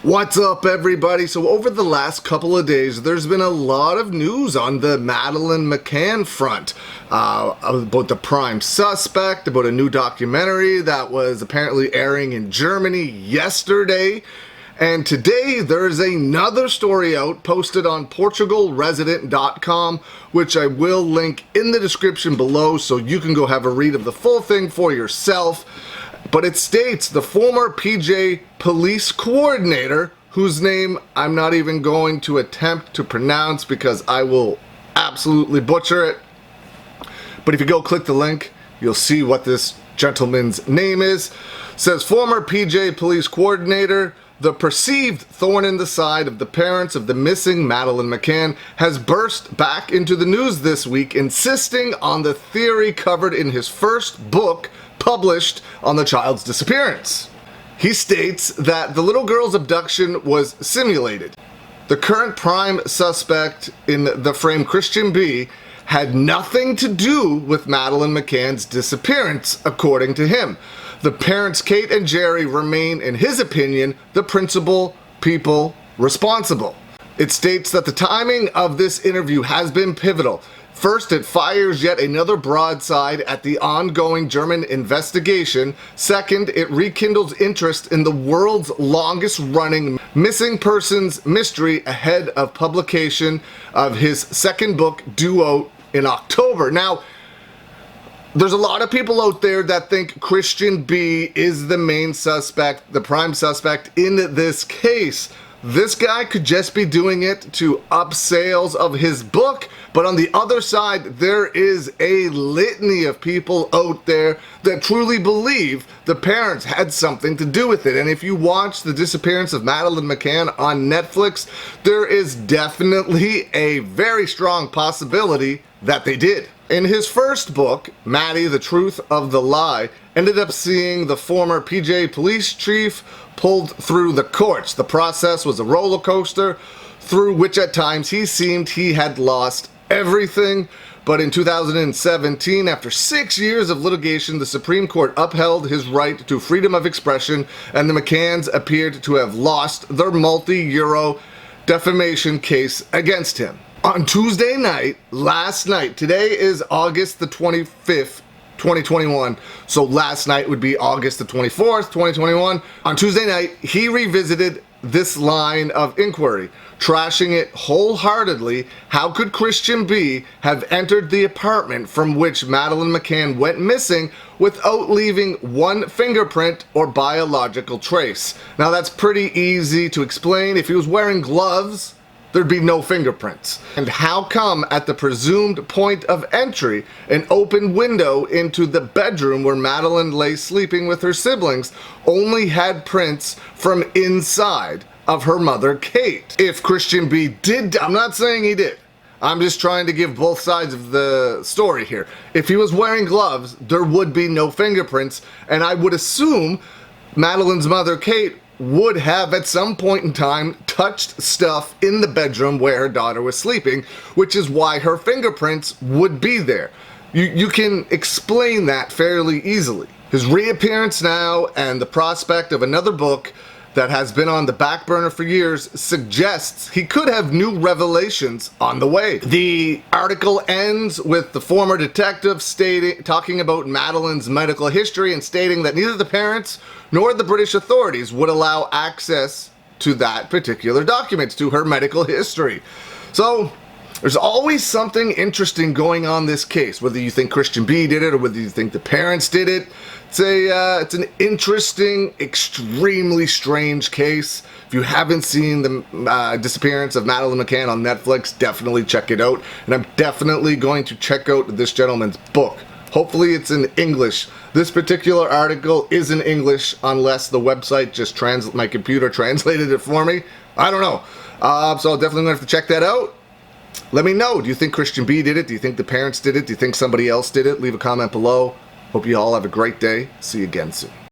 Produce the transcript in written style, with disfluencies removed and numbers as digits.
What's up, everybody? So over the last couple of days, there's been a lot of news on the Madeleine McCann front about the prime suspect, about a new documentary that was apparently airing in Germany yesterday. And today there's another story out posted on portugalresident.com, which I will link in the description below so you can go have a read of the full thing for yourself. But it states the former PJ police coordinator, whose name I'm not even going to attempt to pronounce because I will absolutely butcher it. But if you go click the link, you'll see what this gentleman's name is. It says former PJ police coordinator, the perceived thorn in the side of the parents of the missing Madeleine McCann, has burst back into the news this week, insisting on the theory covered in his first book published on the child's disappearance. He states that the little girl's abduction was simulated. The current prime suspect in the frame, Christian B., had nothing to do with Madeleine McCann's disappearance, according to him. The parents, Kate and Jerry, remain, in his opinion, the principal people responsible. It states that the timing of this interview has been pivotal. First, it fires yet another broadside at the ongoing German investigation. Second, it rekindles interest in the world's longest-running missing persons mystery ahead of publication of his second book, due out in October. Now, there's a lot of people out there that think Christian B is the main suspect, the prime suspect in this case. This guy could just be doing it to up sales of his book, but on the other side, there is a litany of people out there that truly believe the parents had something to do with it. And if you watch The Disappearance of Madeleine McCann on Netflix, there is definitely a very strong possibility that they did. In his first book, Maddie, The Truth of the Lie, ended up seeing the former PJ police chief pulled through the courts. The process was a roller coaster through which at times he seemed he had lost everything. But in 2017, after 6 years of litigation, the Supreme Court upheld his right to freedom of expression, and the McCanns appeared to have lost their multi-euro defamation case against him. On Tuesday night, last night, today is August the 25th, 2021, so last night would be August the 24th, 2021. On Tuesday night, he revisited this line of inquiry, trashing it wholeheartedly. How could Christian B have entered the apartment from which Madeleine McCann went missing without leaving one fingerprint or biological trace? Now that's pretty easy to explain. If he was wearing gloves, there'd be no fingerprints. And how come at the presumed point of entry, an open window into the bedroom where Madeleine lay sleeping with her siblings only had prints from inside of her mother, Kate? If Christian B did, I'm not saying he did, I'm just trying to give both sides of the story here. If he was wearing gloves, there would be no fingerprints, and I would assume Madeleine's mother, Kate, would have at some point in time touched stuff in the bedroom where her daughter was sleeping, which is why her fingerprints would be there. You can explain that fairly easily. His reappearance now and the prospect of another book that has been on the back burner for years suggests he could have new revelations on the way. The article ends with the former detective talking about Madeleine's medical history and stating that neither the parents nor the British authorities would allow access to that particular document, to her medical history. So there's always something interesting going on in this case, whether you think Christian B did it or whether you think the parents did it. It's an interesting, extremely strange case. If you haven't seen the disappearance of Madeleine McCann on Netflix, definitely check it out. And I'm definitely going to check out this gentleman's book. Hopefully it's in English. This particular article is in English unless the website just my computer translated it for me. I don't know. So I'll definitely have to check that out. Let me know. Do you think Christian B did it? Do you think the parents did it? Do you think somebody else did it? Leave a comment below. Hope you all have a great day. See you again soon.